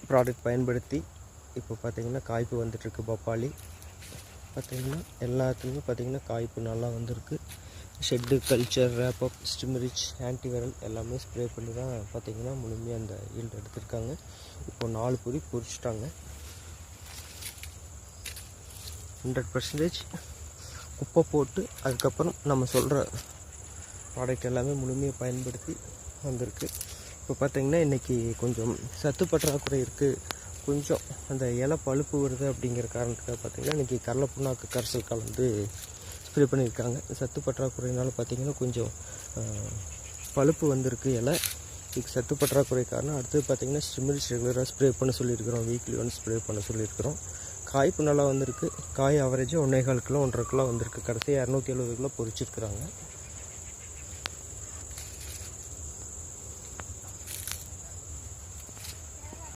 Product பயன்படுத்தி இப்போ பார்த்திங்கன்னா காய்ப்பு வந்துட்டுருக்கு. பப்பாளி பார்த்திங்கன்னா எல்லாத்துலேயுமே பார்த்திங்கன்னா காய்ப்பு நல்லா வந்திருக்கு. ஷெட்டு, கல்ச்சர், ரேப்பப், ஸ்டிம்ரிச், ஆன்டிவைரல் எல்லாமே ஸ்ப்ரே பண்ணி தான் பார்த்திங்கன்னா முழுமையாக அந்த ஈல்டு எடுத்திருக்காங்க. இப்போ 4 பொதி பொரிச்சிட்டாங்க. 100% குப்பை போட்டு அதுக்கப்புறம் நம்ம சொல்கிற ப்ராடக்ட் எல்லாமே முழுமையாக பயன்படுத்தி வந்திருக்கு. இப்போ பார்த்திங்கன்னா இன்றைக்கி கொஞ்சம் சத்து பற்றாக்குறை இருக்குது, கொஞ்சம் அந்த இலை பழுப்பு வருது அப்படிங்கிற காரணத்துக்காக பார்த்திங்கன்னா இன்றைக்கி கடலை புண்ணாக்கு கரைசல் கலந்து ஸ்ப்ரே பண்ணியிருக்காங்க. சத்து பற்றாக்குறையினால் பார்த்திங்கன்னா கொஞ்சம் பழுப்பு வந்திருக்கு இலை. இதுக்கு சத்து பற்றாக்குறை காரணம். அடுத்தது பார்த்திங்கன்னா ஸ்டிம்ரிச் ரெகுலராக ஸ்ப்ரே பண்ண சொல்லியிருக்கிறோம். வீக்லி ஒன்ஸ் ஸ்ப்ரே பண்ண சொல்லியிருக்கிறோம். காய்ப்பு நல்லா வந்திருக்கு. காய் ஆவரேஜாக 1.25 கிலோ 1.5 கிலோ வந்திருக்கு. கடைசியாக 270 கிலோ பொரிச்சிருக்கிறாங்க.